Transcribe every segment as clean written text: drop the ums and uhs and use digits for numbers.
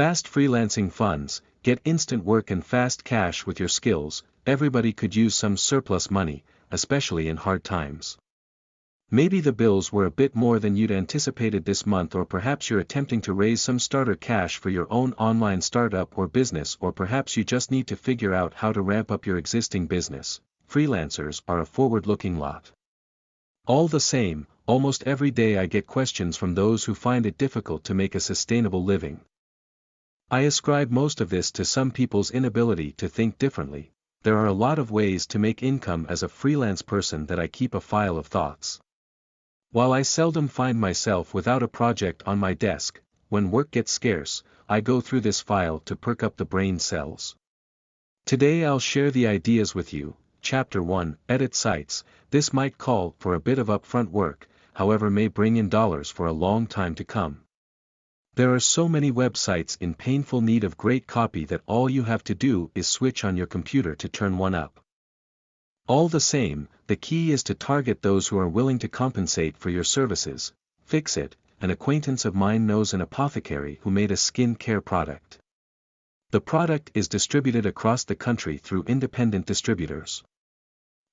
Fast freelancing funds, get instant work and fast cash with your skills. Everybody could use some surplus money, especially in hard times. Maybe the bills were a bit more than you'd anticipated this month, or perhaps you're attempting to raise some starter cash for your own online startup or business, or perhaps you just need to figure out how to ramp up your existing business. Freelancers are a forward-looking lot. All the same, almost every day I get questions from those who find it difficult to make a sustainable living. I ascribe most of this to some people's inability to think differently. There are a lot of ways to make income as a freelance person that I keep a file of thoughts. While I seldom find myself without a project on my desk, when work gets scarce, I go through this file to perk up the brain cells. Today I'll share the ideas with you. Chapter 1, Edit Sites. This might call for a bit of upfront work, however may bring in dollars for a long time to come. There are so many websites in painful need of great copy that all you have to do is switch on your computer to turn one up. All the same, the key is to target those who are willing to compensate for your services. Fix it. An acquaintance of mine knows an apothecary who made a skin care product. The product is distributed across the country through independent distributors.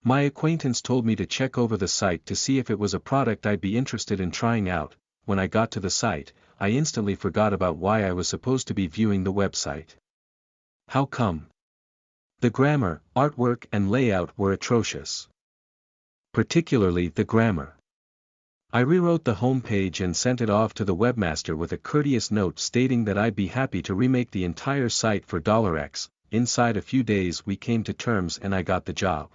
My acquaintance told me to check over the site to see if it was a product I'd be interested in trying out. When I got to the site, I instantly forgot about why I was supposed to be viewing the website. How come? The grammar, artwork and layout were atrocious. Particularly the grammar. I rewrote the homepage and sent it off to the webmaster with a courteous note stating that I'd be happy to remake the entire site for $X. Inside a few days we came to terms and I got the job.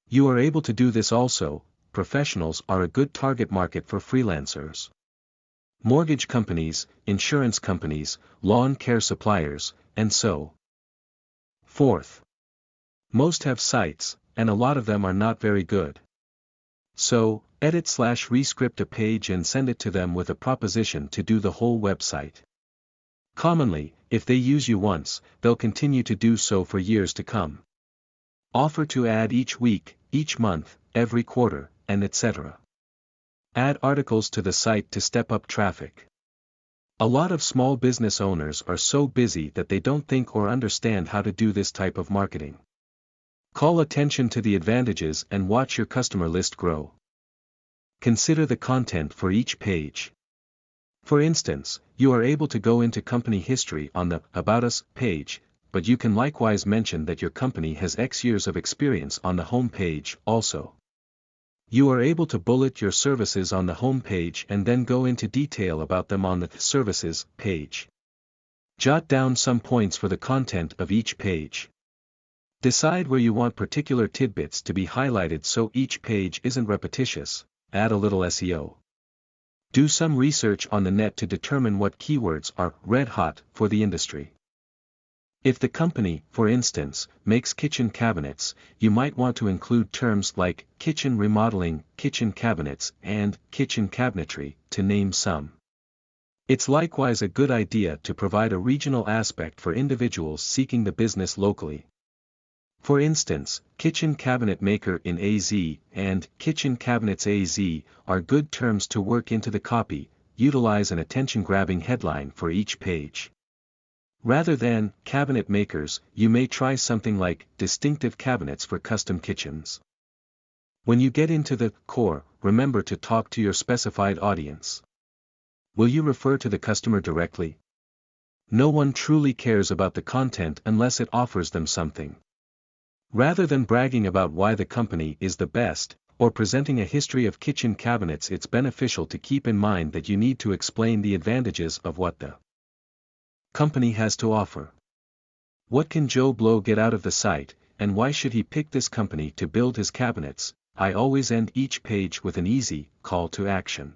You are able to do this also. Professionals are a good target market for freelancers. Mortgage companies, insurance companies, lawn care suppliers, and so forth. Most have sites, and a lot of them are not very good. So, edit/rescript a page and send it to them with a proposition to do the whole website. Commonly, if they use you once, they'll continue to do so for years to come. Offer to add each week, each month, every quarter, and etc. Add articles to the site to step up traffic. A lot of small business owners are so busy that they don't think or understand how to do this type of marketing. Call attention to the advantages and watch your customer list grow. Consider the content for each page. For instance, you are able to go into company history on the About Us page, but you can likewise mention that your company has X years of experience on the home page also. You are able to bullet your services on the home page and then go into detail about them on the Services page. Jot down some points for the content of each page. Decide where you want particular tidbits to be highlighted so each page isn't repetitious. Add a little SEO. Do some research on the net to determine what keywords are red hot for the industry. If the company, for instance, makes kitchen cabinets, you might want to include terms like kitchen remodeling, kitchen cabinets, and kitchen cabinetry, to name some. It's likewise a good idea to provide a regional aspect for individuals seeking the business locally. For instance, kitchen cabinet maker in AZ and kitchen cabinets AZ are good terms to work into the copy. Utilize an attention-grabbing headline for each page. Rather than cabinet makers, you may try something like distinctive cabinets for custom kitchens. When you get into the core, remember to talk to your specified audience. Will you refer to the customer directly? No one truly cares about the content unless it offers them something. Rather than bragging about why the company is the best, or presenting a history of kitchen cabinets, it's beneficial to keep in mind that you need to explain the advantages of what the company has to offer. What can Joe Blow get out of the site, and why should he pick this company to build his cabinets? I always end each page with an easy call to action.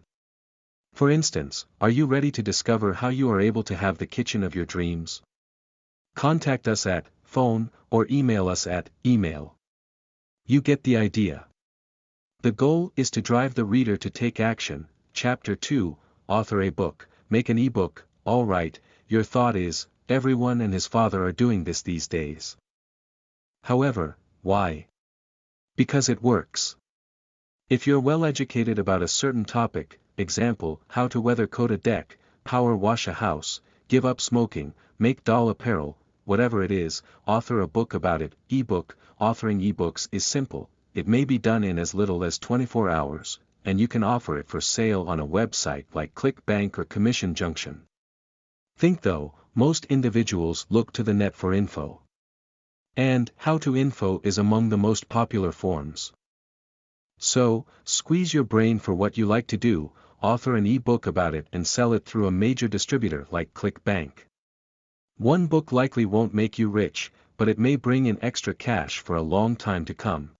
For instance, are you ready to discover how you are able to have the kitchen of your dreams? Contact us at phone or email us at email. You get the idea. The goal is to drive the reader to take action. Chapter 2, Author a book, make an ebook. All right, your thought is, everyone and his father are doing this these days. However, why? Because it works. If you're well educated about a certain topic, example, how to weather coat a deck, power wash a house, give up smoking, make doll apparel, whatever it is, author a book about it. Ebook. Authoring ebooks is simple, it may be done in as little as 24 hours, and you can offer it for sale on a website like ClickBank or Commission Junction. Think though, most individuals look to the net for info. And how to info is among the most popular forms. So, squeeze your brain for what you like to do, author an ebook about it and sell it through a major distributor like ClickBank. One book likely won't make you rich, but it may bring in extra cash for a long time to come.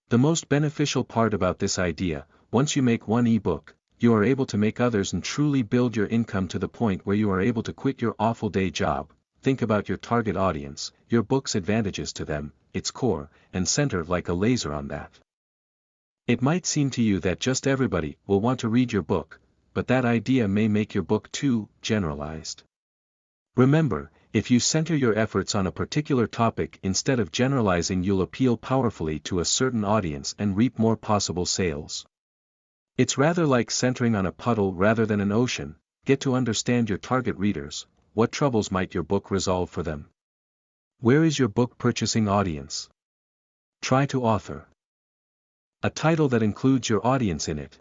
The most beneficial part about this idea, once you make one ebook, you are able to make others and truly build your income to the point where you are able to quit your awful day job. Think about your target audience, your book's advantages to them, its core, and center like a laser on that. It might seem to you that just everybody will want to read your book, but that idea may make your book too generalized. Remember, if you center your efforts on a particular topic instead of generalizing, you'll appeal powerfully to a certain audience and reap more possible sales. It's rather like centering on a puddle rather than an ocean. Get to understand your target readers. What troubles might your book resolve for them? Where is your book purchasing audience? Try to author a title that includes your audience in it.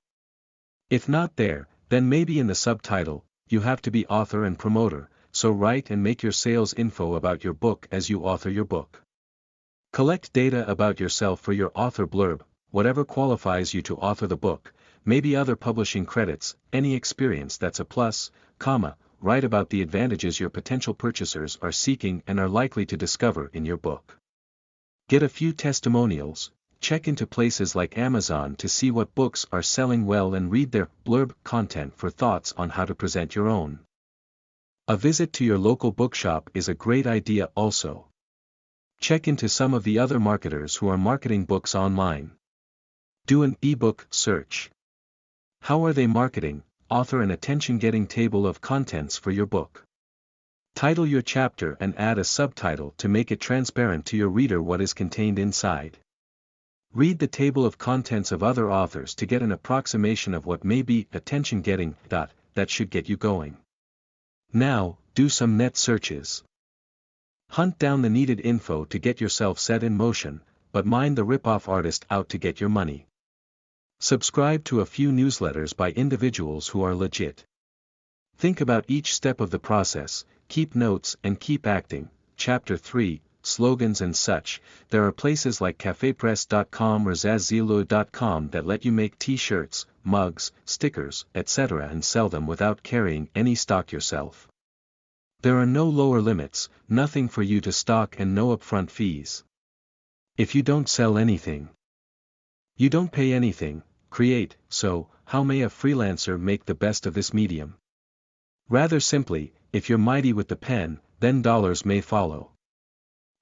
If not there, then maybe in the subtitle. You have to be author and promoter, so write and make your sales info about your book as you author your book. Collect data about yourself for your author blurb, whatever qualifies you to author the book, maybe other publishing credits, any experience that's a plus, write about the advantages your potential purchasers are seeking and are likely to discover in your book. Get a few testimonials, check into places like Amazon to see what books are selling well and read their blurb content for thoughts on how to present your own. A visit to your local bookshop is a great idea also. Check into some of the other marketers who are marketing books online. Do an ebook search. How are they marketing? Author an attention-getting table of contents for your book. Title your chapter and add a subtitle to make it transparent to your reader what is contained inside. Read the table of contents of other authors to get an approximation of what may be attention-getting. That should get you going. Now, do some net searches. Hunt down the needed info to get yourself set in motion, but mind the rip-off artist out to get your money. Subscribe to a few newsletters by individuals who are legit. Think about each step of the process, keep notes and keep acting. Chapter 3, Slogans and such. There are places like cafepress.com or zazzilo.com that let you make t-shirts, mugs, stickers, etc. and sell them without carrying any stock yourself. There are no lower limits, nothing for you to stock and no upfront fees. If you don't sell anything, you don't pay anything. Create. So, how may a freelancer make the best of this medium? Rather simply, if you're mighty with the pen, then dollars may follow.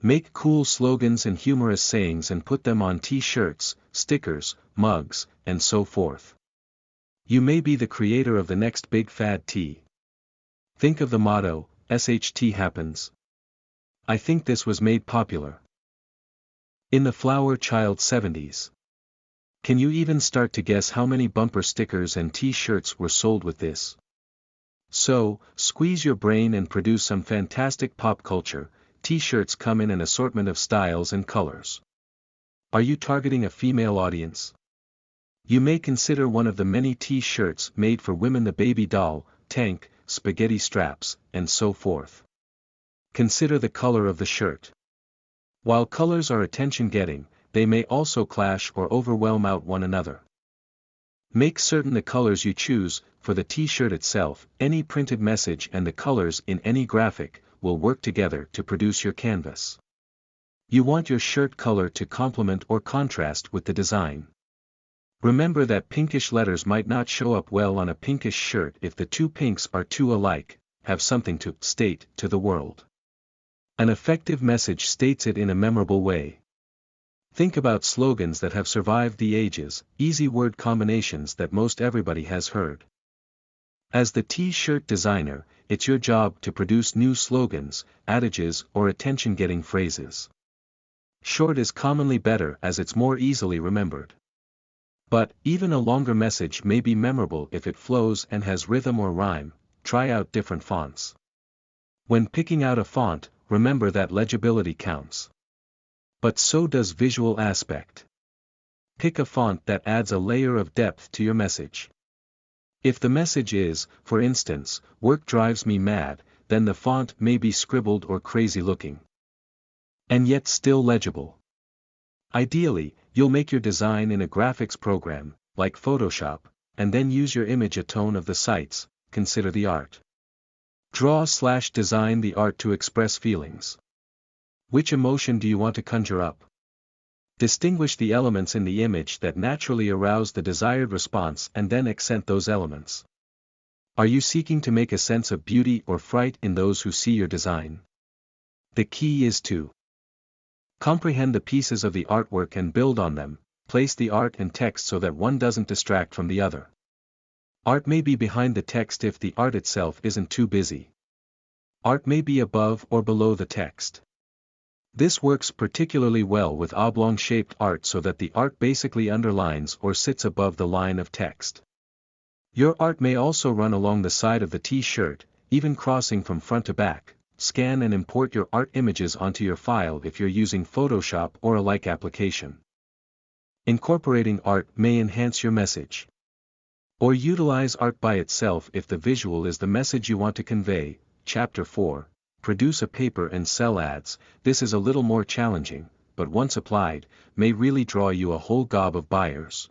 Make cool slogans and humorous sayings and put them on t-shirts, stickers, mugs, and so forth. You may be the creator of the next big fad tee. Think of the motto, SHT happens. I think this was made popular in the Flower Child 70s. Can you even start to guess how many bumper stickers and t-shirts were sold with this? So, squeeze your brain and produce some fantastic pop culture. T-shirts come in an assortment of styles and colors. Are you targeting a female audience? You may consider one of the many T-shirts made for women: the baby doll, tank, spaghetti straps, and so forth. Consider the color of the shirt. While colors are attention-getting, they may also clash or overwhelm one another. Make certain the colors you choose for the T-shirt itself, any printed message and the colors in any graphic will work together to produce your canvas. You want your shirt color to complement or contrast with the design. Remember that pinkish letters might not show up well on a pinkish shirt if the two pinks are too alike. Have something to state to the world. An effective message states it in a memorable way. Think about slogans that have survived the ages, easy word combinations that most everybody has heard. As the T-shirt designer, it's your job to produce new slogans, adages, or attention-getting phrases. Short is commonly better as it's more easily remembered. But, even a longer message may be memorable if it flows and has rhythm or rhyme. Try out different fonts. When picking out a font, remember that legibility counts. But so does visual aspect. Pick a font that adds a layer of depth to your message. If the message is, for instance, "Work drives me mad," then the font may be scribbled or crazy looking. And yet still legible. Ideally, you'll make your design in a graphics program, like Photoshop, and then use your image a tone of the sites. Consider the art. Draw/design the art to express feelings. Which emotion do you want to conjure up? Distinguish the elements in the image that naturally arouse the desired response and then accent those elements. Are you seeking to make a sense of beauty or fright in those who see your design? The key is to comprehend the pieces of the artwork and build on them. Place the art and text so that one doesn't distract from the other. Art may be behind the text if the art itself isn't too busy. Art may be above or below the text. This works particularly well with oblong-shaped art so that the art basically underlines or sits above the line of text. Your art may also run along the side of the t-shirt, even crossing from front to back. Scan and import your art images onto your file if you're using Photoshop or a like application. Incorporating art may enhance your message. Or utilize art by itself if the visual is the message you want to convey. Chapter 4. Produce a paper and sell ads. This is a little more challenging, but once applied, may really draw you a whole gob of buyers.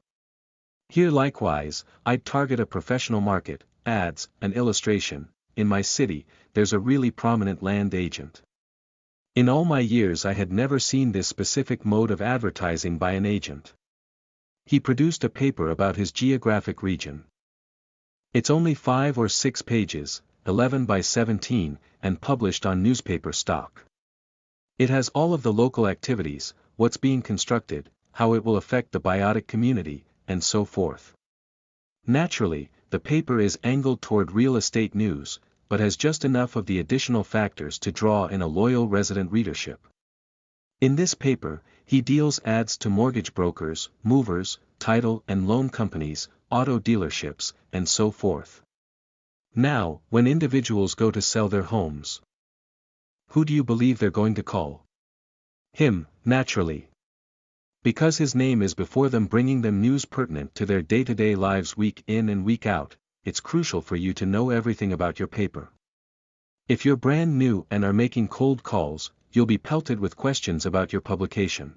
Here likewise, I'd target a professional market, ads, and illustration. In my city, there's a really prominent land agent. In all my years I had never seen this specific mode of advertising by an agent. He produced a paper about his geographic region. It's only 5 or 6 pages, 11 by 17, and published on newspaper stock. It has all of the local activities, what's being constructed, how it will affect the biotic community, and so forth. Naturally, the paper is angled toward real estate news, but has just enough of the additional factors to draw in a loyal resident readership. In this paper, he deals ads to mortgage brokers, movers, title and loan companies, auto dealerships, and so forth. Now, when individuals go to sell their homes, who do you believe they're going to call? Him, naturally. Because his name is before them, bringing them news pertinent to their day-to-day lives week in and week out. It's crucial for you to know everything about your paper. If you're brand new and are making cold calls, you'll be pelted with questions about your publication.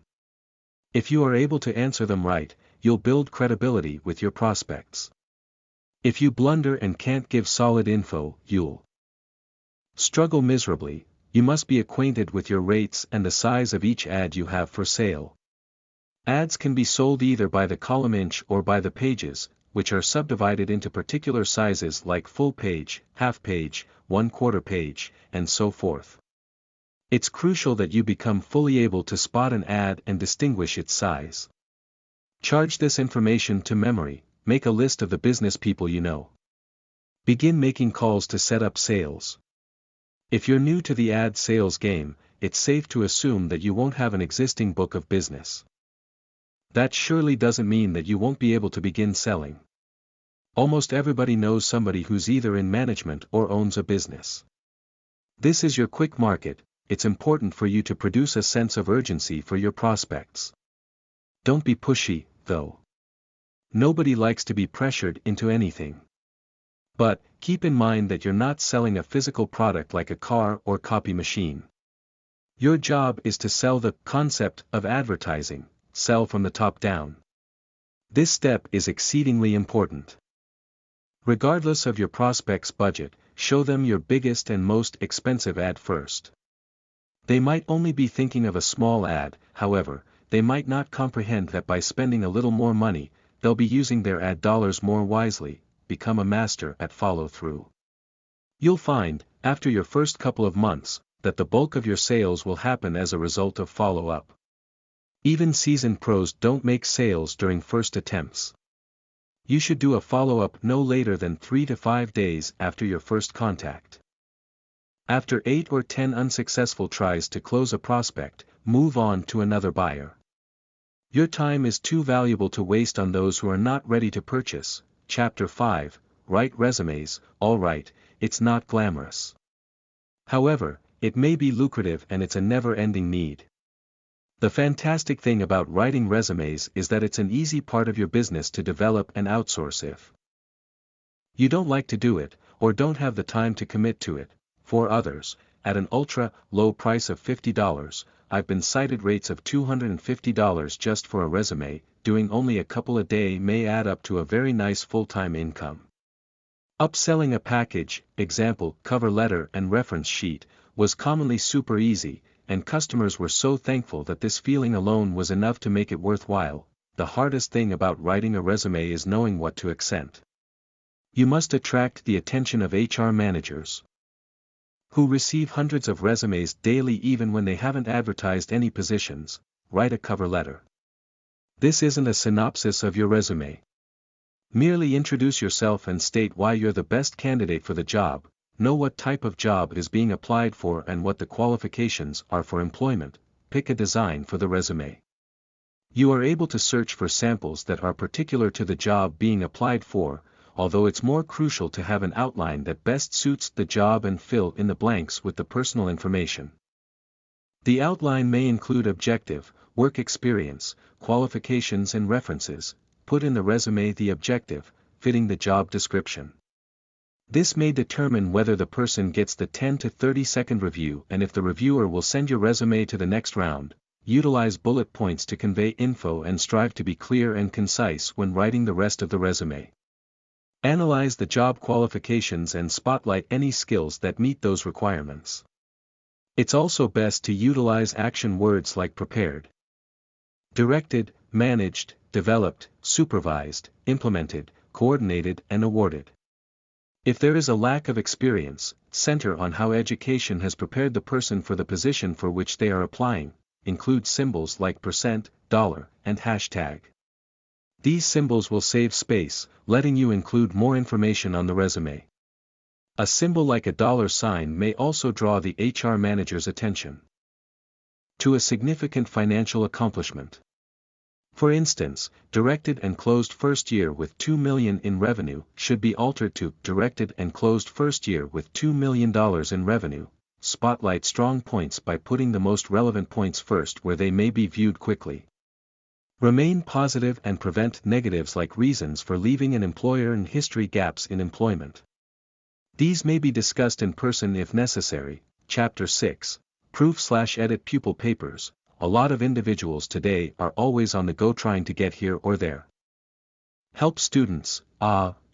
If you are able to answer them right, you'll build credibility with your prospects. If you blunder and can't give solid info, you'll struggle miserably. You must be acquainted with your rates and the size of each ad you have for sale. Ads can be sold either by the column inch or by the pages, which are subdivided into particular sizes like full page, half page, 1/4 page, and so forth. It's crucial that you become fully able to spot an ad and distinguish its size. Charge this information to memory. Make a list of the business people you know. Begin making calls to set up sales. If you're new to the ad sales game, it's safe to assume that you won't have an existing book of business. That surely doesn't mean that you won't be able to begin selling. Almost everybody knows somebody who's either in management or owns a business. This is your quick market. It's important for you to produce a sense of urgency for your prospects. Don't be pushy, though. Nobody likes to be pressured into anything. But, keep in mind that you're not selling a physical product like a car or copy machine. Your job is to sell the concept of advertising, sell from the top down. This step is exceedingly important. Regardless of your prospect's budget, show them your biggest and most expensive ad first. They might only be thinking of a small ad, however, they might not comprehend that by spending a little more money, they'll be using their ad dollars more wisely. Become a master at follow-through. You'll find, after your first couple of months, that the bulk of your sales will happen as a result of follow-up. Even seasoned pros don't make sales during first attempts. You should do a follow-up no later than 3 to 5 days after your first contact. After 8 or 10 unsuccessful tries to close a prospect, move on to another buyer. Your time is too valuable to waste on those who are not ready to purchase. Chapter 5, Write resumes. All right, it's not glamorous. However, it may be lucrative and it's a never-ending need. The fantastic thing about writing resumes is that it's an easy part of your business to develop and outsource if you don't like to do it, or don't have the time to commit to it. For others, at an ultra-low price of $50, I've been cited rates of $250 just for a resume. Doing only a couple a day may add up to a very nice full-time income. Upselling a package, example, cover letter and reference sheet, was commonly super easy, and customers were so thankful that this feeling alone was enough to make it worthwhile. The hardest thing about writing a resume is knowing what to accent. You must attract the attention of HR managers, who receive hundreds of resumes daily even when they haven't advertised any positions. Write a cover letter. This isn't a synopsis of your resume. Merely introduce yourself and state why you're the best candidate for the job. Know what type of job is being applied for and what the qualifications are for employment. Pick a design for the resume. You are able to search for samples that are particular to the job being applied for, although it's more crucial to have an outline that best suits the job and fill in the blanks with the personal information. The outline may include objective, work experience, qualifications and references. Put in the resume the objective, fitting the job description. This may determine whether the person gets the 10 to 30-second review and if the reviewer will send your resume to the next round. Utilize bullet points to convey info and strive to be clear and concise when writing the rest of the resume. Analyze the job qualifications and spotlight any skills that meet those requirements. It's also best to utilize action words like prepared, directed, managed, developed, supervised, implemented, coordinated and awarded. If there is a lack of experience, center on how education has prepared the person for the position for which they are applying. Include symbols like %, dollar, and hashtag. These symbols will save space, letting you include more information on the resume. A symbol like a dollar sign may also draw the HR manager's attention to a significant financial accomplishment. For instance, directed and closed first year with $2 million in revenue should be altered to directed and closed first year with $2 million in revenue. Spotlight strong points by putting the most relevant points first where they may be viewed quickly. Remain positive and prevent negatives like reasons for leaving an employer and history gaps in employment. These may be discussed in person if necessary. Chapter 6, Proof/Edit Pupil Papers. A lot of individuals today are always on the go trying to get here or there. Help students,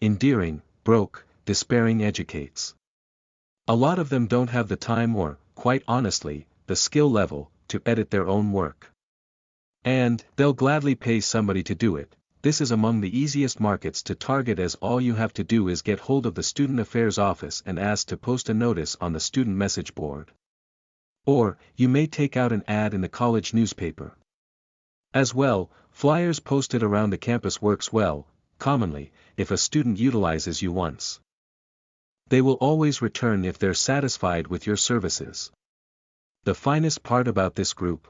endearing, broke, despairing educates. A lot of them don't have the time or, quite honestly, the skill level, to edit their own work. And, they'll gladly pay somebody to do it. This is among the easiest markets to target as all you have to do is get hold of the Student Affairs Office and ask to post a notice on the student message board. Or, you may take out an ad in the college newspaper. As well, flyers posted around the campus works well. Commonly, if a student utilizes you once, they will always return if they're satisfied with your services. The finest part about this group: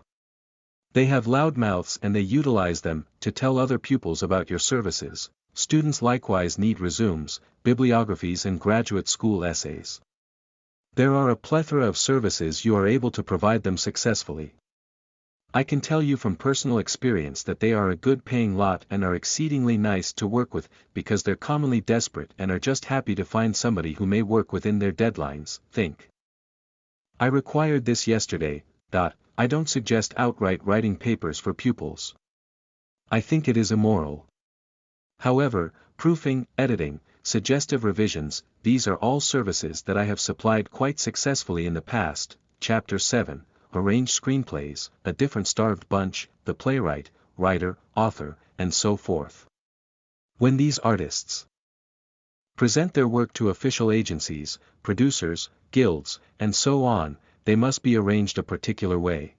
they have loud mouths and they utilize them to tell other pupils about your services. Students likewise need resumes, bibliographies and graduate school essays. There are a plethora of services you are able to provide them successfully. I can tell you from personal experience that they are a good paying lot and are exceedingly nice to work with because they're commonly desperate and are just happy to find somebody who may work within their deadlines. Think. I required this yesterday. I don't suggest outright writing papers for pupils. I think it is immoral. However, proofing, editing, suggestive revisions, these are all services that I have supplied quite successfully in the past. Chapter 7, Arrange Screenplays, A Different Starved Bunch, The Playwright, Writer, Author, and so forth. When these artists present their work to official agencies, producers, guilds, and so on, they must be arranged a particular way.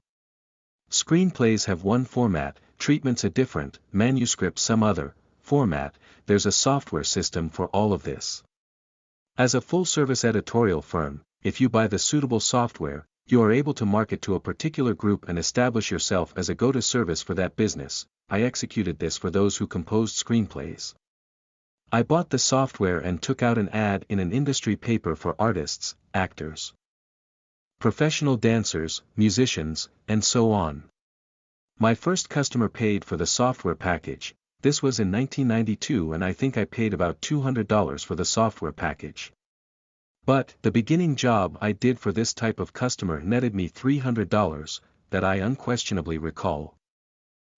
Screenplays have one format, treatments a different, manuscripts some other format. There's a software system for all of this. As a full-service editorial firm, if you buy the suitable software, you are able to market to a particular group and establish yourself as a go-to service for that business. I executed this for those who composed screenplays. I bought the software and took out an ad in an industry paper for artists, actors, professional dancers, musicians, and so on. My first customer paid for the software package. This was in 1992 and I think I paid about $200 for the software package. But, the beginning job I did for this type of customer netted me $300, that I unquestionably recall.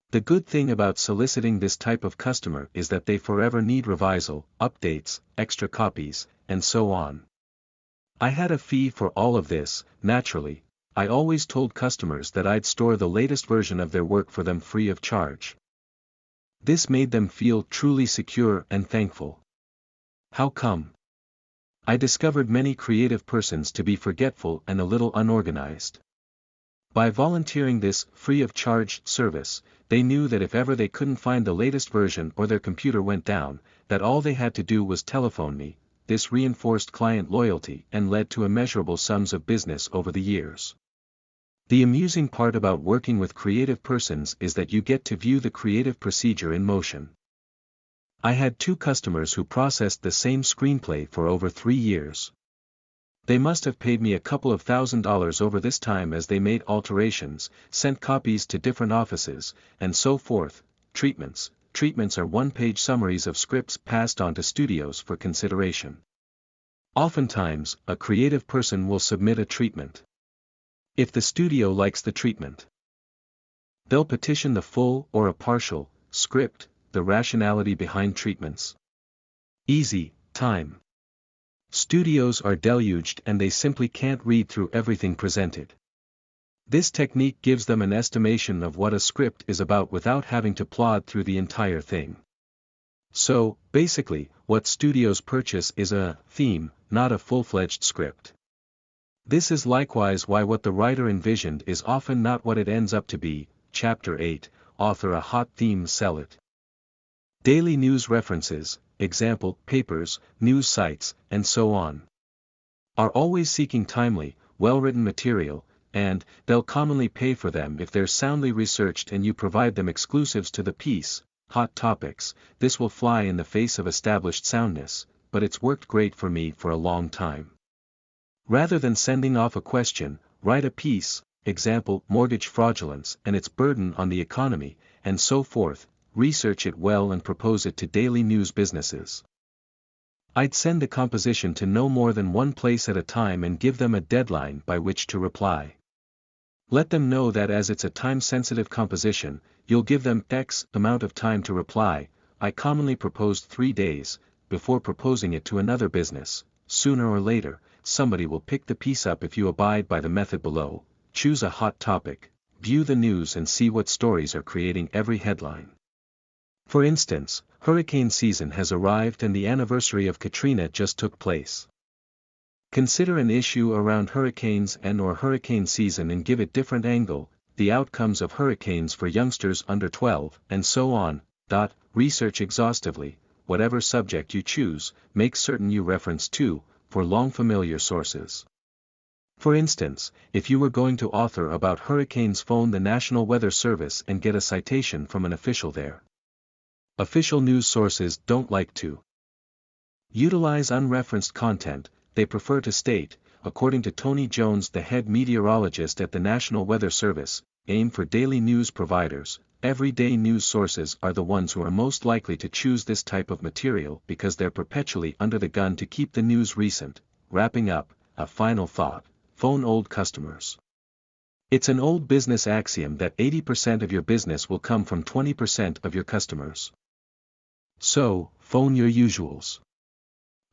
The good thing about soliciting this type of customer is that they forever need revisal, updates, extra copies, and so on. I had a fee for all of this. Naturally, I always told customers that I'd store the latest version of their work for them free of charge. This made them feel truly secure and thankful. How come? I discovered many creative persons to be forgetful and a little unorganized. By volunteering this free of charge service, they knew that if ever they couldn't find the latest version or their computer went down, that all they had to do was telephone me. This reinforced client loyalty and led to immeasurable sums of business over the years. The amusing part about working with creative persons is that you get to view the creative procedure in motion. I had 2 customers who processed the same screenplay for over 3 years. They must have paid me a couple of $1,000s over this time as they made alterations, sent copies to different offices, and so forth. Treatments. Treatments are one-page summaries of scripts passed on to studios for consideration. Oftentimes, a creative person will submit a treatment. If the studio likes the treatment, they'll petition the full or a partial script. The rationality behind treatments. Easy, time. Studios are deluged and they simply can't read through everything presented. This technique gives them an estimation of what a script is about without having to plod through the entire thing. So, basically, what studios purchase is a theme, not a full-fledged script. This is likewise why what the writer envisioned is often not what it ends up to be. Chapter 8, Author a hot theme, sell it. Daily news references, example, papers, news sites, and so on, are always seeking timely, well-written material, and they'll commonly pay for them if they're soundly researched and you provide them exclusives to the piece. Hot topics. This will fly in the face of established soundness, but it's worked great for me for a long time. Rather than sending off a question, write a piece, example, mortgage fraudulence and its burden on the economy, and so forth. Research it well and propose it to daily news businesses. I'd send the composition to no more than one place at a time and give them a deadline by which to reply. Let them know that as it's a time-sensitive composition, you'll give them X amount of time to reply. I commonly proposed 3 days, before proposing it to another business. Sooner or later, somebody will pick the piece up if you abide by the method below. Choose a hot topic, view the news and see what stories are creating every headline. For instance, hurricane season has arrived and the anniversary of Katrina just took place. Consider an issue around hurricanes and/or hurricane season and give it different angle, the outcomes of hurricanes for youngsters under 12, and so on. Research exhaustively, whatever subject you choose, make certain you reference to, for long familiar sources. For instance, if you were going to author about hurricanes, phone the National Weather Service and get a citation from an official there. Official news sources don't like to utilize unreferenced content. They prefer to state, according to Tony Jones, the head meteorologist at the National Weather Service, aim for daily news providers. Everyday news sources are the ones who are most likely to choose this type of material because they're perpetually under the gun to keep the news recent. Wrapping up, a final thought, phone old customers. It's an old business axiom that 80% of your business will come from 20% of your customers. So, phone your usuals.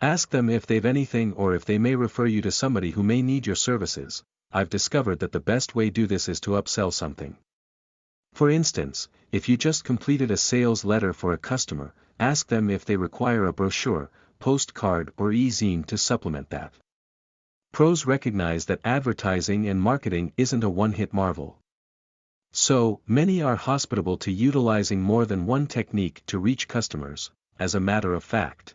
Ask them if they've anything or if they may refer you to somebody who may need your services. I've discovered that the best way to do this is to upsell something. For instance, if you just completed a sales letter for a customer, ask them if they require a brochure, postcard or e-zine to supplement that. Pros recognize that advertising and marketing isn't a one-hit marvel. So, many are hospitable to utilizing more than one technique to reach customers. As a matter of fact,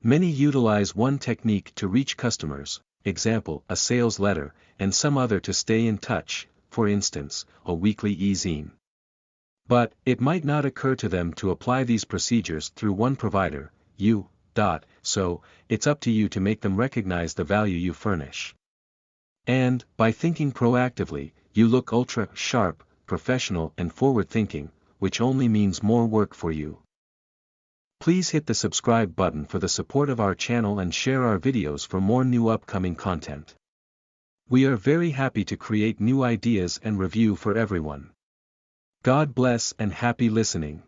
many utilize one technique to reach customers, example, a sales letter, and some other to stay in touch, for instance, a weekly e-zine. But, it might not occur to them to apply these procedures through one provider. So, it's up to you to make them recognize the value you furnish. And, by thinking proactively, you look ultra sharp, professional and forward-thinking, which only means more work for you. Please hit the subscribe button for the support of our channel and share our videos for more new upcoming content. We are very happy to create new ideas and review for everyone. God bless and happy listening.